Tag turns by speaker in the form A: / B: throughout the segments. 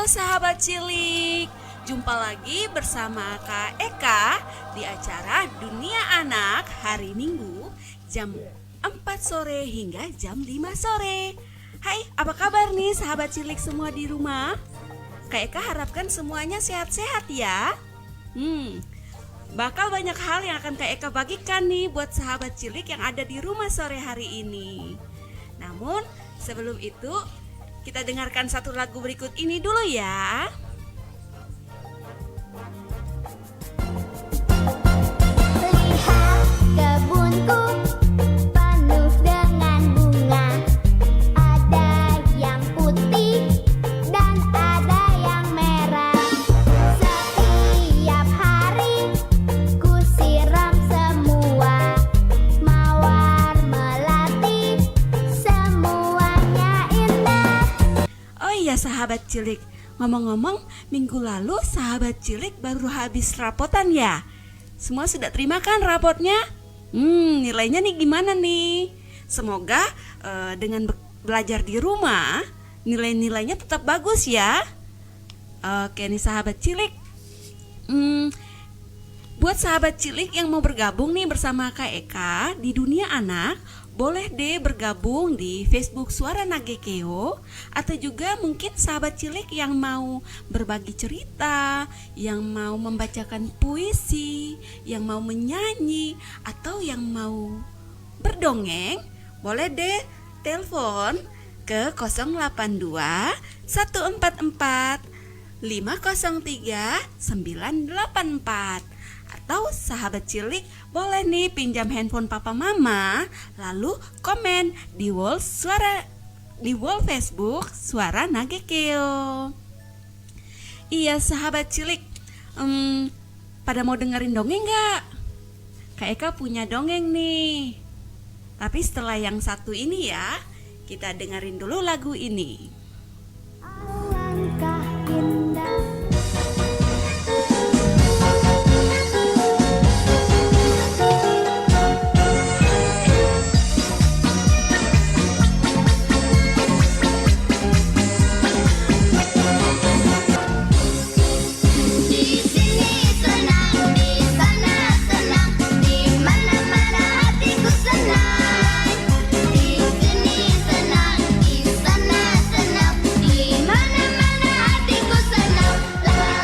A: Halo sahabat cilik, jumpa lagi bersama Kak Eka di acara Dunia Anak hari Minggu jam 4 sore hingga jam 5 sore. Hai, apa kabar nih sahabat cilik semua di rumah? Kak Eka harapkan semuanya sehat-sehat ya. Bakal banyak hal yang akan Kak Eka bagikan nih buat sahabat cilik yang ada di rumah sore hari ini. Namun sebelum itu, kita dengarkan satu lagu berikut ini dulu ya.
B: Lihat kebunku penuh dengan bunga. Ada yang putih dan ada yang merah. Setiap hari ku siram semua. Mawar melati semuanya indah.
A: Oh iya sahabat cilik, ngomong-ngomong minggu lalu sahabat cilik baru habis rapotan ya? Semua sudah terima kan rapotnya? Nilainya nih gimana nih? Semoga dengan belajar di rumah nilai-nilainya tetap bagus ya. Oke nih sahabat cilik, buat sahabat cilik yang mau bergabung nih bersama Kak Eka di Dunia Anak, boleh deh bergabung di Facebook Suara Nagekeo. Atau juga mungkin sahabat cilik yang mau berbagi cerita, yang mau membacakan puisi, yang mau menyanyi, atau yang mau berdongeng, boleh deh telepon ke 082 144 503 984. Atau sahabat cilik boleh nih pinjam handphone papa mama, lalu komen di wall Facebook Suara Nagekeo. Iya sahabat cilik, pada mau dengerin dongeng gak? Kak Eka punya dongeng nih. Tapi setelah yang satu ini ya, kita dengerin dulu lagu ini.
B: Alangkah indah. Di sini senang, di sana senang, di mana-mana hatiku senang. Di sini senang, di sana senang, di mana-mana hatiku senang. La la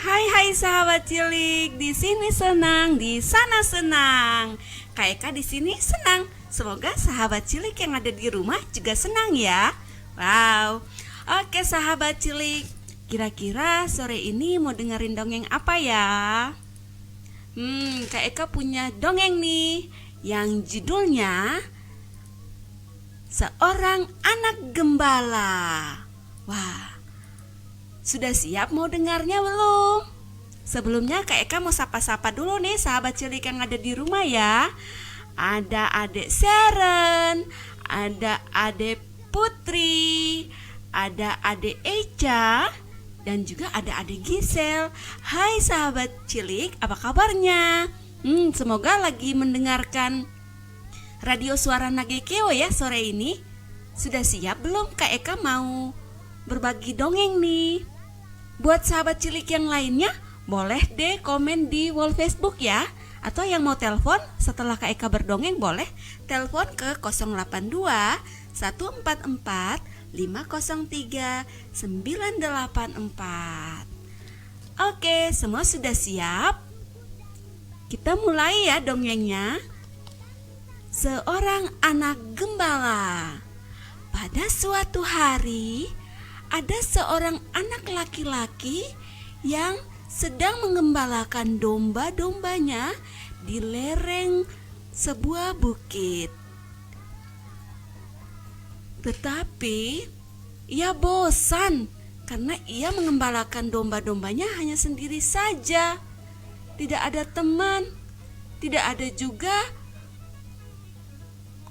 A: Hai sahabat cilik, di sini senang, di sana senang. Kak Eka di sini senang. Semoga sahabat cilik yang ada di rumah juga senang ya. Wow. Oke sahabat cilik, kira-kira sore ini mau dengerin dongeng apa ya? Kak Eka punya dongeng nih yang judulnya Seorang Anak Gembala. Wah, sudah siap mau dengarnya belum? Sebelumnya Kak Eka mau sapa-sapa dulu nih sahabat cilik yang ada di rumah ya. Ada adik Seren, ada adik Putri, ada adik Eca, dan juga ada adik Gisel. Hai sahabat cilik, apa kabarnya? Semoga lagi mendengarkan Radio Suara Nagekeo ya sore ini. Sudah siap belum Kak Eka mau berbagi dongeng nih? Buat sahabat cilik yang lainnya, boleh deh komen di wall Facebook ya. Atau yang mau telepon setelah Kak Eka berdongeng, boleh telepon ke 082 144 503 984. Oke, semua sudah siap? Kita mulai ya dongengnya. Seorang anak gembala. Pada suatu hari, ada seorang anak laki-laki yang sedang mengembalakan domba-dombanya di lereng sebuah bukit. Tetapi ia bosan karena ia mengembalakan domba-dombanya hanya sendiri saja. Tidak ada teman, tidak ada juga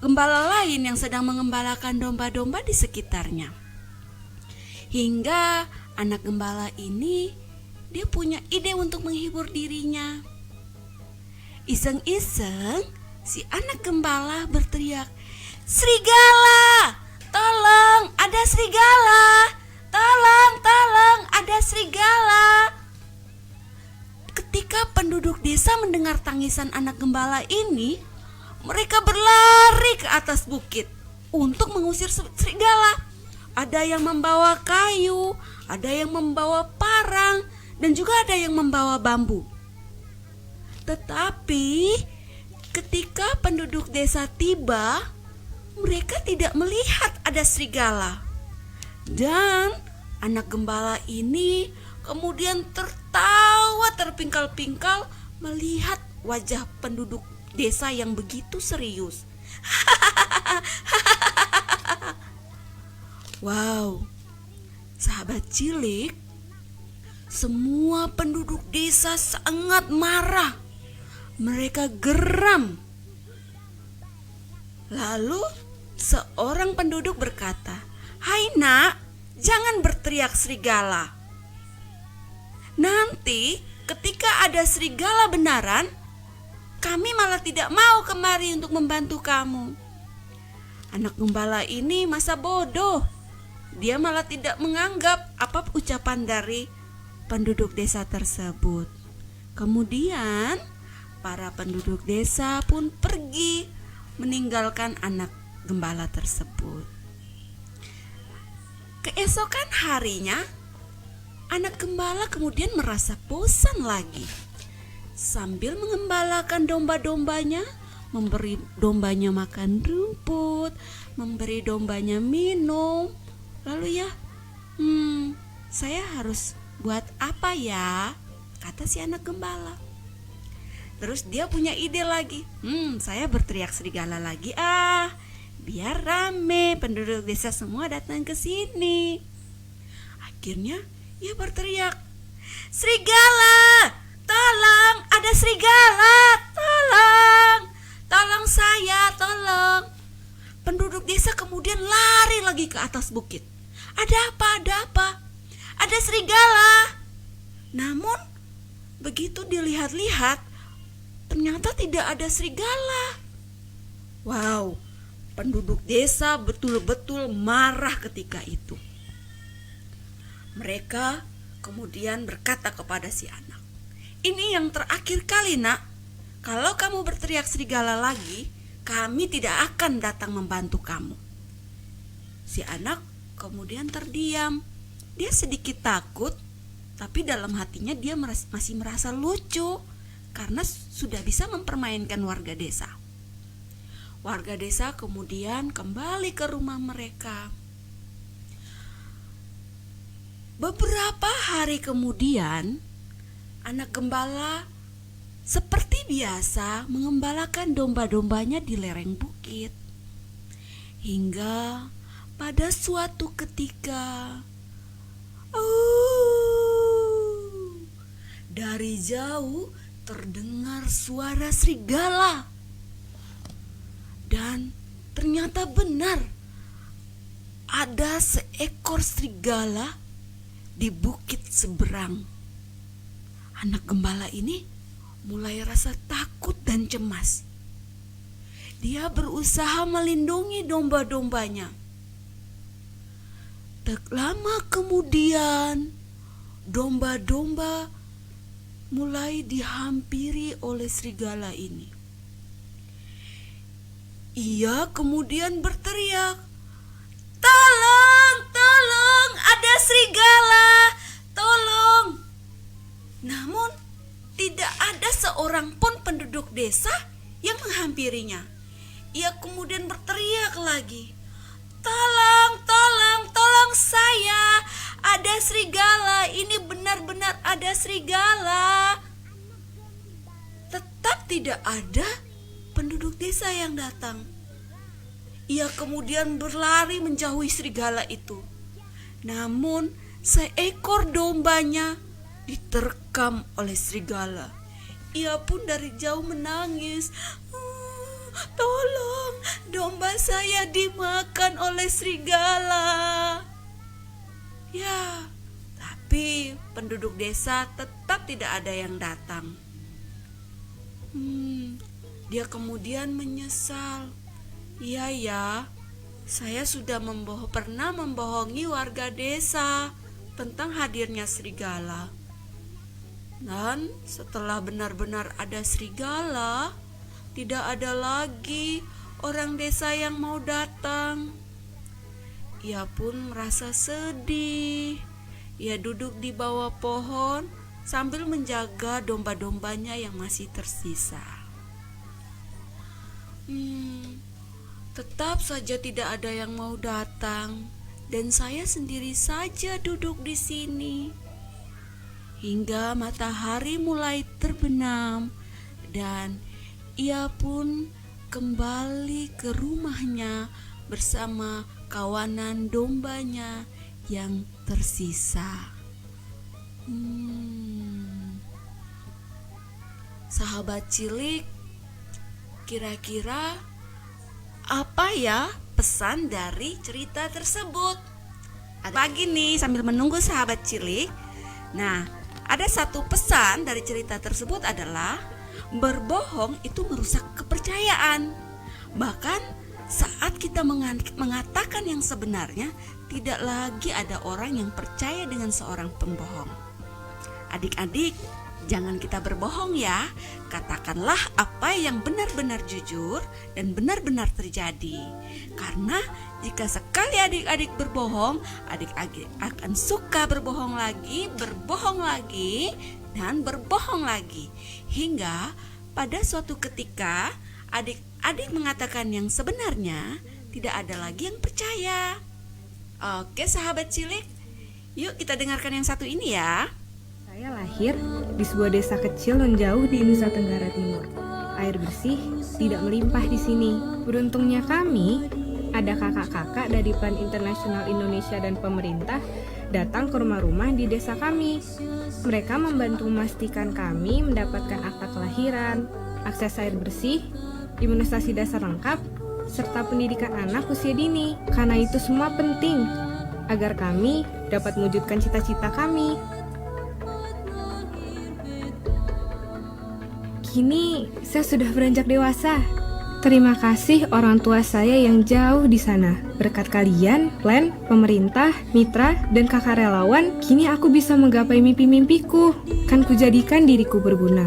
A: gembala lain yang sedang mengembalakan domba-domba di sekitarnya. Hingga anak gembala ini dia punya ide untuk menghibur dirinya. Iseng-iseng si anak gembala berteriak, "Serigala! Tolong, ada serigala! Tolong, tolong, ada serigala!" Ketika penduduk desa mendengar tangisan anak gembala ini, mereka berlari ke atas bukit untuk mengusir serigala. Ada yang membawa kayu, ada yang membawa parang, dan juga ada yang membawa bambu. Tetapi ketika penduduk desa tiba, mereka tidak melihat ada serigala. Dan anak gembala ini kemudian tertawa terpingkal-pingkal melihat wajah penduduk desa yang begitu serius. Wow, sahabat cilik, semua penduduk desa sangat marah. Mereka geram. Lalu seorang penduduk berkata, "Hai nak, jangan berteriak serigala. Nanti ketika ada serigala benaran, kami malah tidak mau kemari untuk membantu kamu." Anak gembala ini masa bodoh. Dia malah tidak menganggap apa ucapan dari penduduk desa tersebut. Kemudian para penduduk desa pun pergi meninggalkan anak gembala tersebut. Keesokan harinya, anak gembala kemudian merasa bosan lagi. Sambil mengembalakan domba-dombanya, memberi dombanya makan rumput, memberi dombanya minum. Lalu saya harus buat apa ya? Kata si anak gembala. Terus dia punya ide lagi. Saya berteriak serigala lagi biar rame penduduk desa semua datang ke sini. Akhirnya ia berteriak, "Serigala! Tolong, ada serigala! Tolong! Tolong saya, tolong!" Penduduk desa kemudian lari lagi ke atas bukit. "Ada apa? Ada apa?" "Ada serigala." Namun begitu dilihat-lihat, ternyata tidak ada serigala. Wow, penduduk desa betul-betul marah ketika itu. Mereka kemudian berkata kepada si anak, "Ini yang terakhir kali nak, kalau kamu berteriak serigala lagi, kami tidak akan datang membantu kamu." Si anak kemudian terdiam. Dia sedikit takut, tapi dalam hatinya dia masih merasa lucu karena sudah bisa mempermainkan warga desa. Warga desa kemudian kembali ke rumah mereka. Beberapa hari kemudian, anak gembala seperti biasa mengembalakan domba-dombanya di lereng bukit. Hingga pada suatu ketika, dari jauh terdengar suara serigala. Dan ternyata benar, ada seekor serigala di bukit seberang. Anak gembala ini mulai rasa takut dan cemas. Dia berusaha melindungi domba-dombanya. Tak lama kemudian, domba-domba mulai dihampiri oleh serigala ini. Ia kemudian berteriak, "Tolong, tolong, ada serigala, tolong!" Namun tidak ada seorang pun penduduk desa yang menghampirinya. Ia kemudian berteriak lagi, "Tolong, tolong, tolong saya, ada serigala, ini benar-benar ada serigala." Tetap tidak ada penduduk desa yang datang. Ia kemudian berlari menjauhi serigala itu. Namun seekor dombanya diterkam oleh serigala. Ia pun dari jauh menangis, "Tolong, domba saya dimakan oleh serigala. Ya, tapi penduduk desa tetap tidak ada yang datang. Dia kemudian menyesal. Iya ya, saya sudah pernah membohongi warga desa tentang hadirnya serigala. Dan setelah benar-benar ada serigala, tidak ada lagi orang desa yang mau datang. Ia pun merasa sedih. Ia duduk di bawah pohon sambil menjaga domba-dombanya yang masih tersisa. Tetap saja tidak ada yang mau datang, dan saya sendiri saja duduk di sini. Hingga matahari mulai terbenam, dan ia pun kembali ke rumahnya bersama kawanan dombanya yang tersisa. Sahabat cilik, kira-kira apa ya pesan dari cerita tersebut? Pagi nih sambil menunggu sahabat cilik. Nah, ada satu pesan dari cerita tersebut adalah berbohong itu merusak kepercayaan. Bahkan saat kita mengatakan yang sebenarnya, tidak lagi ada orang yang percaya dengan seorang pembohong. Adik-adik, jangan kita berbohong ya. Katakanlah apa yang benar-benar jujur dan benar-benar terjadi. Karena jika sekali adik-adik berbohong, adik-adik akan suka berbohong lagi, dan berbohong lagi. Hingga pada suatu ketika adik-adik mengatakan yang sebenarnya, tidak ada lagi yang percaya. Oke sahabat cilik, yuk kita dengarkan yang satu ini ya.
C: Saya lahir di sebuah desa kecil non jauh di Nusa Tenggara Timur. Air bersih tidak melimpah di sini. Beruntungnya kami, ada kakak-kakak dari Plan Internasional Indonesia dan pemerintah datang ke rumah-rumah di desa kami. Mereka membantu memastikan kami mendapatkan akta kelahiran, akses air bersih, imunisasi dasar lengkap, serta pendidikan anak usia dini. Karena itu semua penting agar kami dapat mewujudkan cita-cita kami. Kini saya sudah beranjak dewasa. Terima kasih orang tua saya yang jauh di sana. Berkat kalian, Plan, pemerintah, mitra, dan kakak relawan, kini aku bisa menggapai mimpi-mimpiku. Kan kujadikan diriku berguna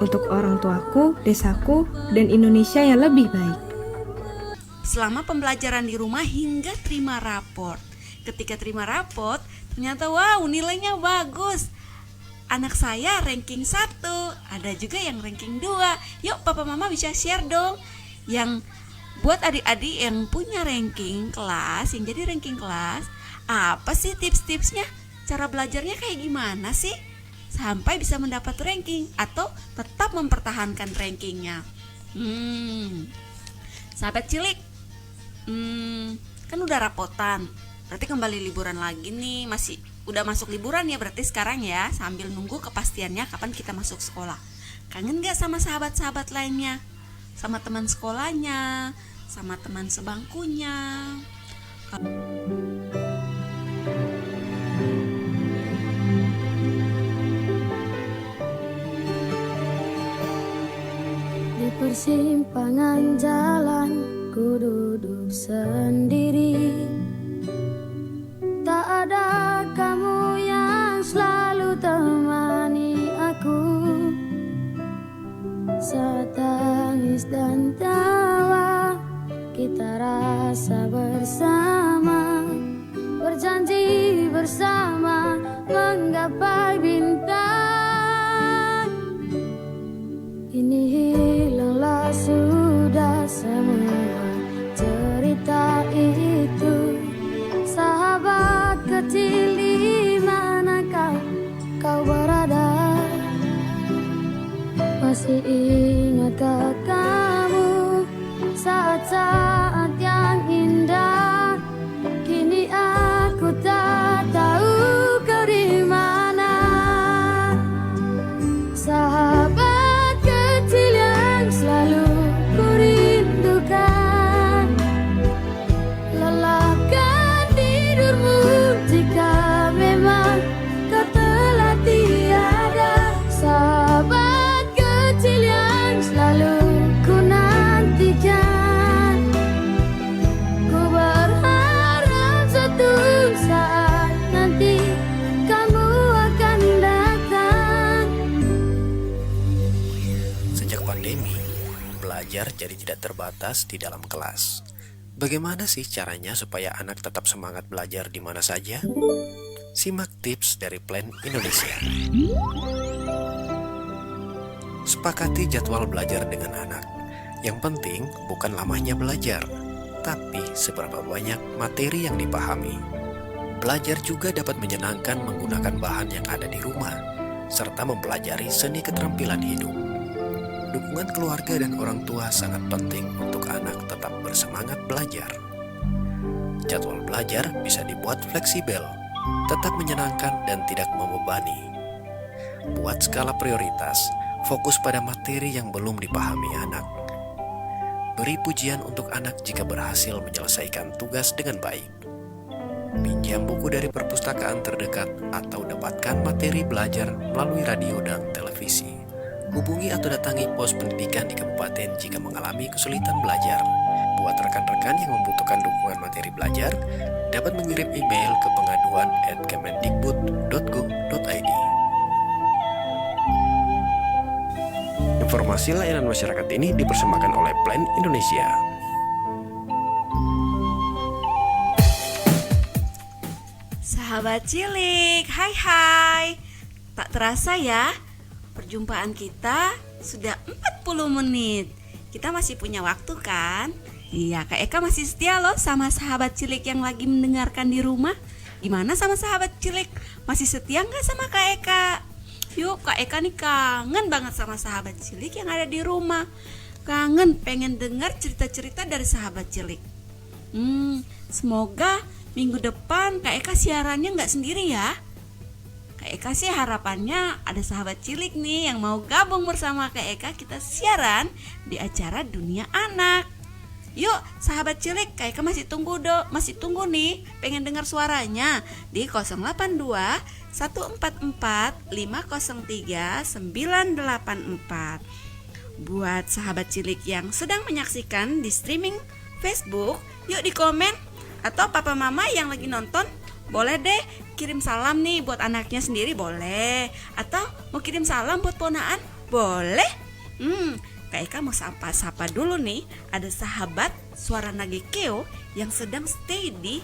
C: untuk orang tuaku, desaku, dan Indonesia yang lebih baik.
A: Selama pembelajaran di rumah hingga terima raport. Ketika terima raport, ternyata wow, nilainya bagus. Anak saya ranking 1, ada juga yang ranking 2. Yuk papa mama bisa share dong. Yang buat adik-adik yang punya ranking kelas, yang jadi ranking kelas, apa sih tips-tipsnya? Cara belajarnya kayak gimana sih? Sampai bisa mendapat ranking atau tetap mempertahankan rankingnya. Sahabat cilik, kan udah rapotan. Berarti kembali liburan lagi nih, udah masuk liburan ya berarti sekarang ya, sambil nunggu kepastiannya kapan kita masuk sekolah. Kangen gak sama sahabat-sahabat lainnya? Sama teman sekolahnya, sama teman sebangkunya?
D: Di persimpangan jalan ku duduk sendiri. Tak ada kamu yang selalu temani aku. Saat tangis dan tawa kita rasa bersama. Berjanji bersama menggapai bintang. Kini hilanglah sudah semua cerita itu. Sahabat kecil, di mana kau berada? Masih ingatkah kamu saat-saat yang indah? Kini aku tak tahu kau di mana. Sahabat kecil yang selalu ku rindukan.
E: menjadi tidak terbatas di dalam kelas. Bagaimana sih caranya supaya anak tetap semangat belajar di mana saja? Simak tips dari Plan Indonesia. Sepakati jadwal belajar dengan anak. Yang penting bukan lamanya belajar, tapi seberapa banyak materi yang dipahami. Belajar juga dapat menyenangkan menggunakan bahan yang ada di rumah, serta mempelajari seni keterampilan hidup. Dukungan keluarga dan orang tua sangat penting untuk anak tetap bersemangat belajar. Jadwal belajar bisa dibuat fleksibel, tetap menyenangkan dan tidak membebani. Buat skala prioritas, fokus pada materi yang belum dipahami anak. Beri pujian untuk anak jika berhasil menyelesaikan tugas dengan baik. Pinjam buku dari perpustakaan terdekat atau dapatkan materi belajar melalui radio dan televisi. Hubungi atau datangi pos pendidikan di kabupaten jika mengalami kesulitan belajar. Buat rekan-rekan yang membutuhkan dukungan materi belajar, dapat mengirim email ke pengaduan@kemendikbud.go.id. Informasi layanan masyarakat ini dipersembahkan oleh Plan Indonesia.
A: Sahabat cilik, hai. Tak terasa ya, perjumpaan kita sudah 40 menit. Kita masih punya waktu kan? Iya, Kak Eka masih setia loh sama sahabat cilik yang lagi mendengarkan di rumah. Gimana sama sahabat cilik? Masih setia nggak sama Kak Eka? Yuk, Kak Eka nih kangen banget sama sahabat cilik yang ada di rumah. Kangen pengen dengar cerita-cerita dari sahabat cilik. Semoga minggu depan Kak Eka siarannya nggak sendiri ya. Kak Eka sih harapannya ada sahabat cilik nih yang mau gabung bersama Kak Eka, kita siaran di acara Dunia Anak. Yuk sahabat cilik, Kak Eka masih tunggu nih, pengen dengar suaranya di 082 144 503 984. Buat sahabat cilik yang sedang menyaksikan di streaming Facebook, yuk di komen. Atau papa mama yang lagi nonton, boleh deh kirim salam nih buat anaknya sendiri, boleh. Atau mau kirim salam buat ponaan, boleh. Kak Eka mau sapa-sapa dulu nih. Ada sahabat Suara Nagekeo yang sedang stay di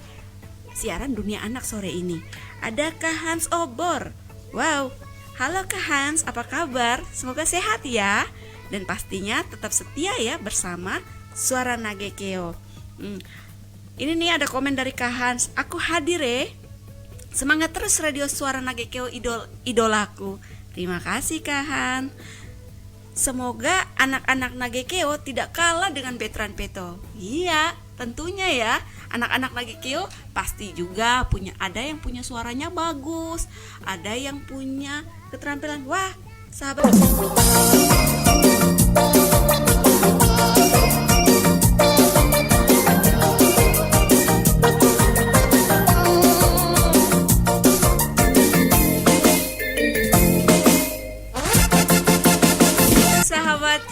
A: siaran Dunia Anak sore ini. Ada Kak Hans Obor. Wow, halo Kak Hans, apa kabar? Semoga sehat ya. Dan pastinya tetap setia ya bersama Suara Nagekeo. Ini nih ada komen dari Kak Hans. Aku hadir Semangat terus radio Suara Nagekeo idolaku. Terima kasih Kak Hans. Semoga anak-anak Nagekeo tidak kalah dengan veteran Peto. Iya, tentunya ya. Anak-anak Nagekeo pasti juga ada yang punya suaranya bagus, ada yang punya keterampilan. Wah, sahabat.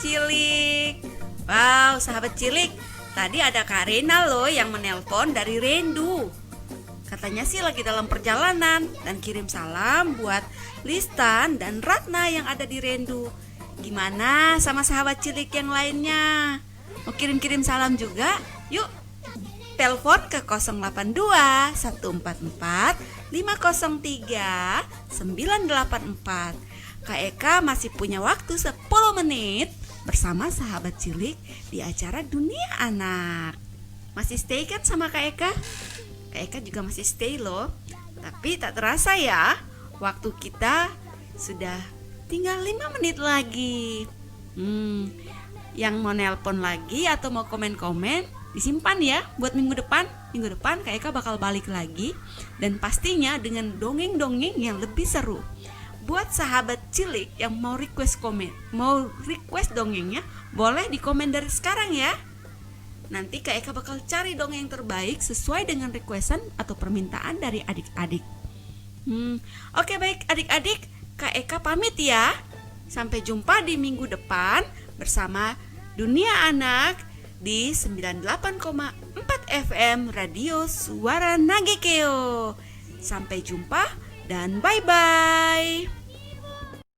A: Cilik. Wow, sahabat cilik, tadi ada Kak Rena loh yang menelpon dari Rendu. Katanya sih lagi dalam perjalanan dan kirim salam buat Listan dan Ratna yang ada di Rendu. Gimana sama sahabat cilik yang lainnya? Mau kirim-kirim salam juga? Yuk, telepon ke 082 144 503 984. Kak Eka masih punya waktu 10 menit bersama sahabat cilik di acara Dunia Anak. Masih stay kan sama Kak Eka? Kak Eka juga masih stay loh. Tapi tak terasa ya, waktu kita sudah tinggal 5 menit lagi. Yang mau nelpon lagi atau mau komen-komen, disimpan ya buat minggu depan. Minggu depan Kak Eka bakal balik lagi, dan pastinya dengan dongeng-dongeng yang lebih seru. Buat sahabat cilik yang mau request dongengnya, boleh di komen dari sekarang ya. Nanti Kak Eka bakal cari dongeng terbaik sesuai dengan requestan atau permintaan dari adik-adik. Oke baik adik-adik, Kak Eka pamit ya. Sampai jumpa di minggu depan bersama Dunia Anak di 98,4 FM Radio Suara Nagekeo. Sampai jumpa dan bye-bye.